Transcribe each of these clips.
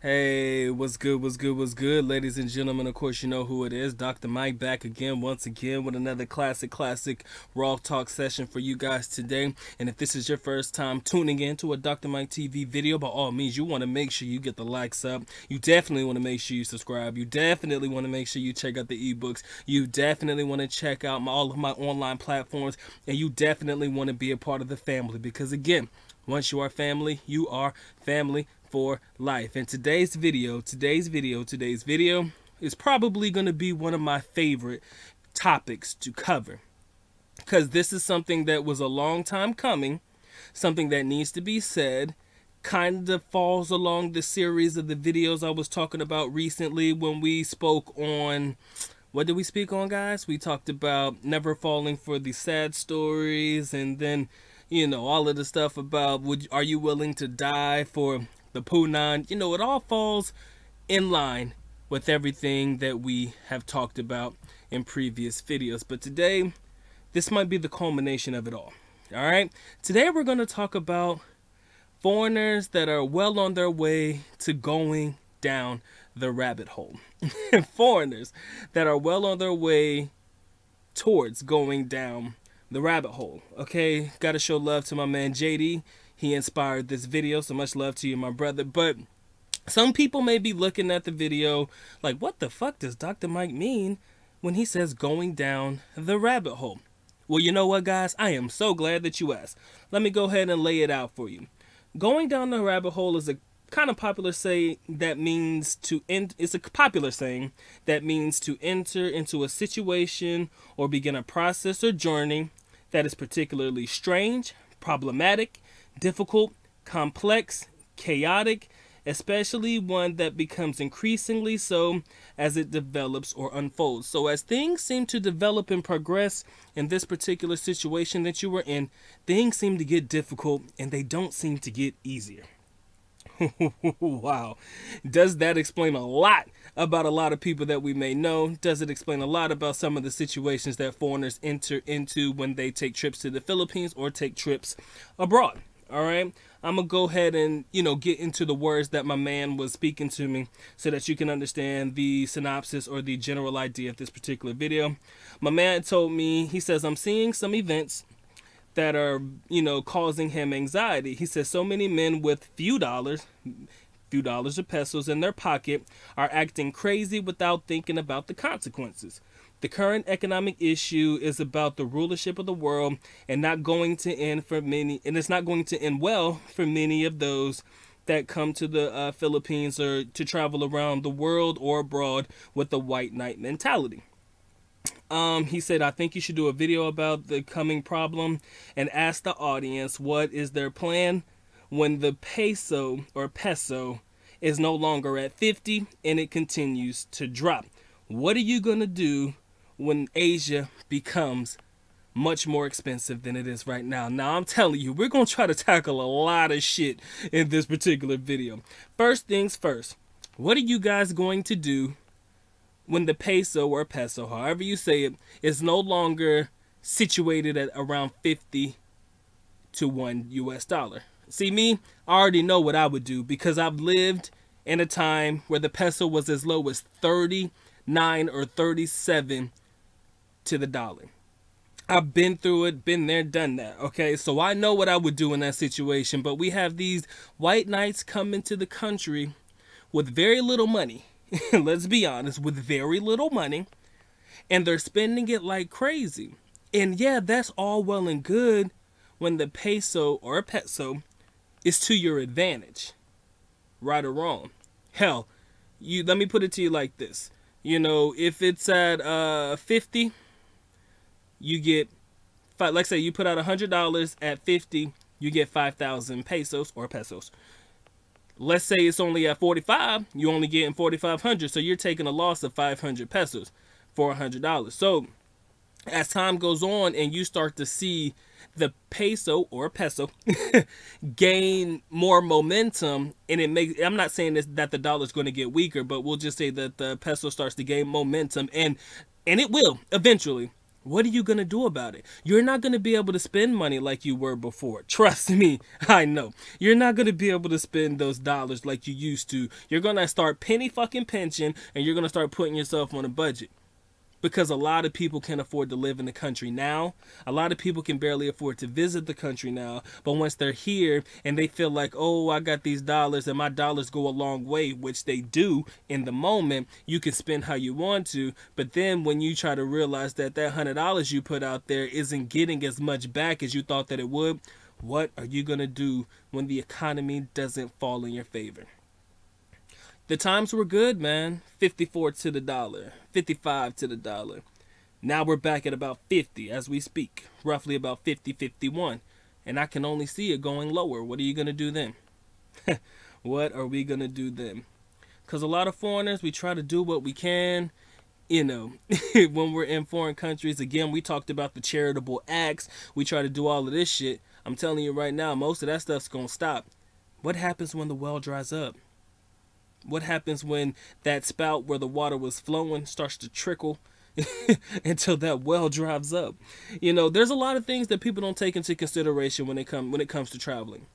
Hey, what's good, what's good, ladies and gentlemen? Of course, you know who it is. Dr. Mike back again, once again, with another classic Raw Talk session for you guys today. And if this is your first time tuning in to a Dr. Mike TV video, by all means, you want to make sure you get the likes up. You definitely want to make sure you subscribe. You definitely want to make sure you check out the ebooks. You definitely want to check out all of my online platforms. And you definitely want to be a part of the family. Because again, once you are family, you are family for life. And today's video is probably going to be one of my favorite topics to cover, because this is something that was a long time coming, something that needs to be said. Kind of falls along the series of the videos I was talking about recently when we spoke on, what did we speak on, guys? We talked about never falling for the sad stories, and then, you know, all of the stuff about are you willing to die for the Punan. You know, it all falls in line with everything that we have talked about in previous videos. But today, this might be the culmination of it all. All right? Today, we're going to talk about foreigners that are well on their way to going down the rabbit hole. Foreigners that are well on their way towards going down the rabbit hole. Okay? Got to show love to my man JD. He inspired this video, so much love to you, my brother. But some people may be looking at the video like, what the fuck does Dr. Mike mean when he says going down the rabbit hole? Well, you know what, guys? I am so glad that you asked. Let me go ahead and lay it out for you. Going down the rabbit hole is a kind of popular saying that means to end. It's a popular saying that means to enter into a situation or begin a process or journey that is particularly strange, problematic, difficult, complex, chaotic, especially one that becomes increasingly so as it develops or unfolds. So as things seem to develop and progress in this particular situation that you were in, things seem to get difficult and they don't seem to get easier. Wow. Does that explain a lot about a lot of people that we may know? Does it explain a lot about some of the situations that foreigners enter into when they take trips to the Philippines or take trips abroad? All right, I'm gonna go ahead and, you know, get into the words that my man was speaking to me so that you can understand the synopsis or the general idea of this particular video. My man told me, he says, I'm seeing some events that are, you know, causing him anxiety. He says so many men with few dollars or pesos in their pocket are acting crazy without thinking about the consequences. The current economic issue is about the rulership of the world and not going to end for many, and it's not going to end well for many of those that come to the Philippines or to travel around the world or abroad with the white knight mentality. He said, I think you should do a video about the coming problem and ask the audience what is their plan when the peso is no longer at 50 and it continues to drop. What are you going to do when Asia becomes much more expensive than it is right now? Now, I'm telling you, we're going to try to tackle a lot of shit in this particular video. First things first, what are you guys going to do when the peso, however you say it, is no longer situated at around 50 to $1 US? See, me, I already know what I would do, because I've lived in a time where the peso was as low as 39 or 37 to the dollar. I've been through it, been there, done that, okay? So I know what I would do in that situation. But we have these white knights come into the country with very little money. Let's be honest, with very little money. And they're spending it like crazy. And yeah, that's all well and good when the peso is to your advantage. Right or wrong. Hell, let me put it to you like this. You know, if it's at 50, you get, like say you put out $100 at 50, you get 5,000 pesos or pesos. Let's say it's only at 45, you only getting 4,500, so you're taking a loss of 500 pesos for $100. So as time goes on and you start to see the peso gain more momentum, and it makes, I'm not saying this, that the dollar is going to get weaker, but we'll just say that the peso starts to gain momentum, and it will eventually. What are you going to do about it? You're not going to be able to spend money like you were before. Trust me, I know. You're not going to be able to spend those dollars like you used to. You're going to start penny fucking pinching, and you're going to start putting yourself on a budget. Because a lot of people can't afford to live in the country now. A lot of people can barely afford to visit the country now. But once they're here and they feel like, oh, I got these dollars and my dollars go a long way, which they do in the moment, you can spend how you want to. But then when you try to realize that that $100 you put out there isn't getting as much back as you thought that it would, what are you going to do when the economy doesn't fall in your favor? The times were good, man. 54 to the dollar, 55 to the dollar. Now we're back at about 50 as we speak, roughly about 50, 51. And I can only see it going lower. What are you going to do then? What are we going to do then? Because a lot of foreigners, we try to do what we can, you know, when we're in foreign countries. Again, we talked about the charitable acts. We try to do all of this shit. I'm telling you right now, most of that stuff's going to stop. What happens when the well dries up? What happens when that spout where the water was flowing starts to trickle until that well dries up? You know, there's a lot of things that people don't take into consideration when it comes to traveling.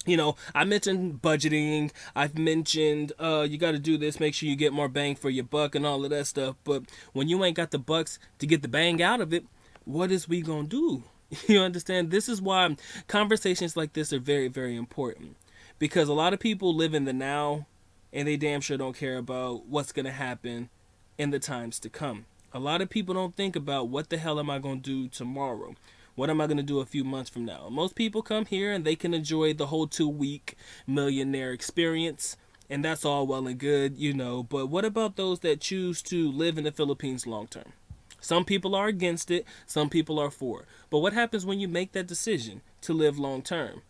You know, I mentioned budgeting. I've mentioned you got to do this, make sure you get more bang for your buck and all of that stuff. But when you ain't got the bucks to get the bang out of it, what is we gonna do? You understand? This is why conversations like this are very, very important. Because a lot of people live in the now, and they damn sure don't care about what's going to happen in the times to come. A lot of people don't think about what the hell am I going to do tomorrow? What am I going to do a few months from now? Most people come here and they can enjoy the whole 2-week millionaire experience. And that's all well and good, you know. But what about those that choose to live in the Philippines long term? Some people are against it. Some people are for it. But what happens when you make that decision to live long term?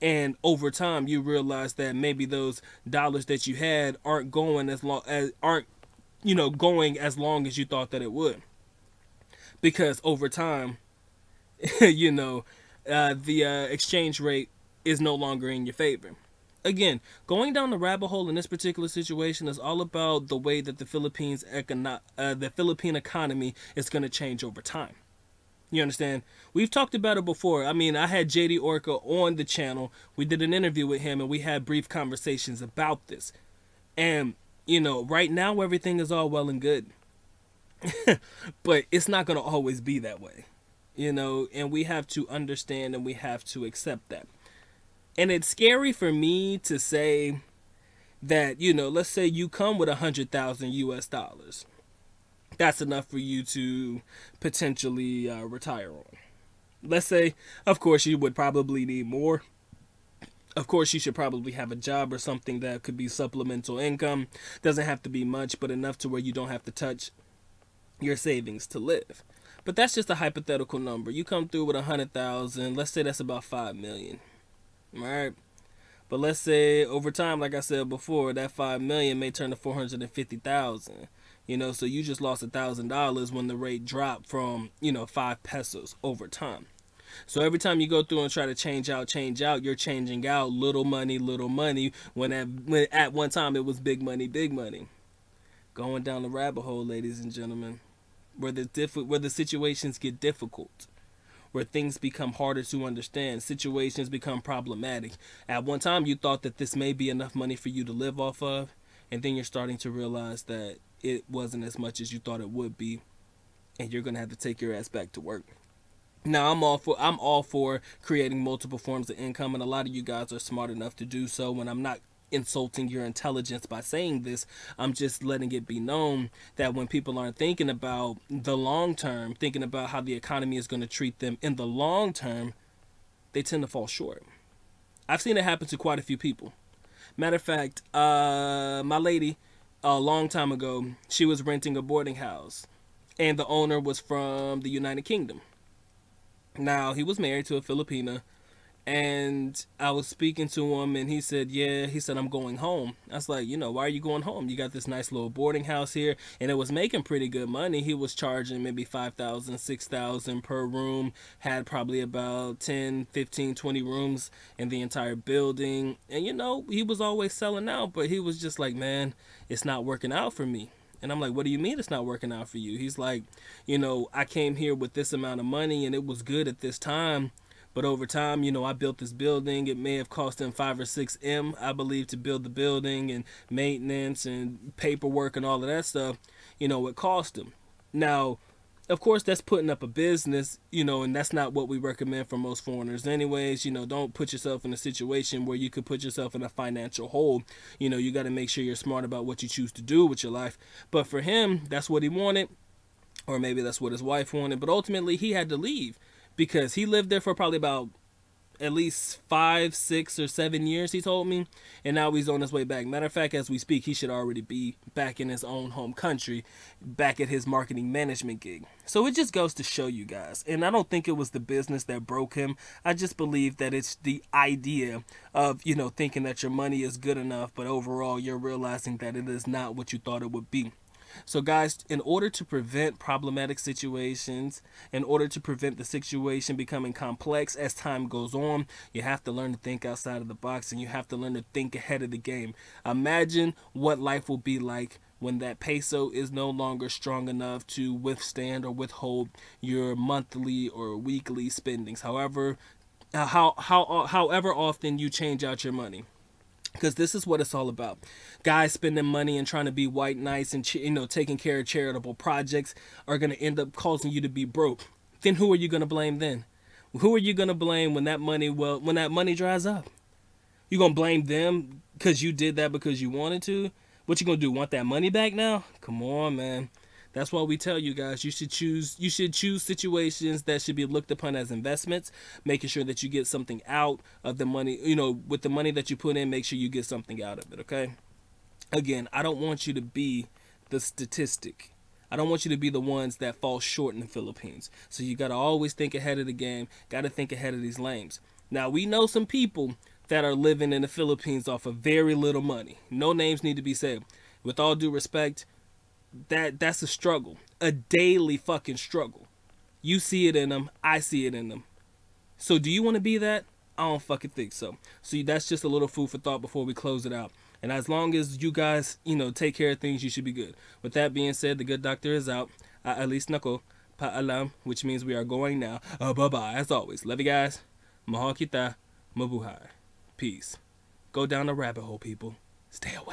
And over time, you realize that maybe those dollars that you had aren't going as long as going as long as you thought that it would. Because over time, the exchange rate is no longer in your favor. Again, going down the rabbit hole in this particular situation is all about the way that the Philippine economy is going to change over time. You understand? We've talked about it before. I mean, I had JD Orca on the channel. We did an interview with him and we had brief conversations about this. And, you know, right now everything is all well and good. But it's not going to always be that way. You know, and we have to understand and we have to accept that. And it's scary for me to say that, you know, let's say you come with $100,000 US. That's enough for you to potentially retire on. Let's say, of course, you would probably need more. Of course, you should probably have a job or something that could be supplemental income. Doesn't have to be much, but enough to where you don't have to touch your savings to live. But that's just a hypothetical number. You come through with 100,000. Let's say that's about 5 million. All right. But let's say over time, like I said before, that 5 million may turn to 450,000. You know, so you just lost $1,000 when the rate dropped from, 5 pesos over time. So every time you go through and try to change out, you're changing out little money, when at one time it was big money, big money. Going down the rabbit hole, ladies and gentlemen, where the situations get difficult, where things become harder to understand, situations become problematic. At one time you thought that this may be enough money for you to live off of, and then you're starting to realize that it wasn't as much as you thought it would be, and you're gonna have to take your ass back to work. Now, I'm all for creating multiple forms of income, and a lot of you guys are smart enough to do so. When I'm not insulting your intelligence by saying this, I'm just letting it be known that when people aren't thinking about the long term, thinking about how the economy is going to treat them in the long term, they tend to fall short. I've seen it happen to quite a few people. Matter of fact, my lady, a long time ago, she was renting a boarding house, and the owner was from the United Kingdom. Now, he was married to a Filipina, and I was speaking to him, and he said, I'm going home. I was like, why are you going home? You got this nice little boarding house here, and it was making pretty good money. He was charging maybe $5,000, $6,000 per room, had probably about 10, 15, 20 rooms in the entire building. And, he was always selling out, but he was just like, man, it's not working out for me. And I'm like, what do you mean it's not working out for you? He's like, you know, I came here with this amount of money and it was good at this time. But over time, you know, I built this building. It may have cost him 5 or 6 M, I believe, to build the building, and maintenance and paperwork and all of that stuff. You know, it cost him. Now, of course, that's putting up a business, you know, and that's not what we recommend for most foreigners anyways. You know, don't put yourself in a situation where you could put yourself in a financial hole. You know, you got to make sure you're smart about what you choose to do with your life. But for him, that's what he wanted, or maybe that's what his wife wanted. But ultimately, he had to leave because he lived there for probably about at least 5, 6, or 7 years, he told me, and now he's on his way back. Matter of fact, as we speak, he should already be back in his own home country, back at his marketing management gig. So it just goes to show you guys, and I don't think it was the business that broke him. I just believe that it's the idea of, you know, thinking that your money is good enough, but overall you're realizing that it is not what you thought it would be. So guys, in order to prevent problematic situations, in order to prevent the situation becoming complex as time goes on, you have to learn to think outside of the box, and you have to learn to think ahead of the game. Imagine what life will be like when that peso is no longer strong enough to withstand or withhold your monthly or weekly spendings, however often you change out your money. Because this is what it's all about. Guys spending money and trying to be white nice and, you know, taking care of charitable projects are going to end up causing you to be broke. Then who are you going to blame then? Who are you going to blame when that money dries up? You going to blame them because you did that because you wanted to? What you going to do? Want that money back now? Come on, man. That's why we tell you guys you should choose situations that should be looked upon as investments, making sure that you get something out of the money. You know, with the money that you put in, make sure you get something out of it, okay? Again, I don't want you to be the statistic. I don't want you to be the ones that fall short in the Philippines. So you got to always think ahead of the game, got to think ahead of these lames. Now, we know some people that are living in the Philippines off of very little money. No names need to be said. With all due respect, that's a struggle, a daily fucking struggle. You see it in them, I see it in them. So do you want to be that? I don't fucking think so. So that's just a little food for thought before we close it out. And as long as you guys, you know, take care of things, you should be good. With that being said, the good doctor is out. Alis nako paalam, which means we are going now. Bye-bye. As always, love you guys. Mahal kita, mabuhay. Peace. Go down the rabbit hole, people. Stay away.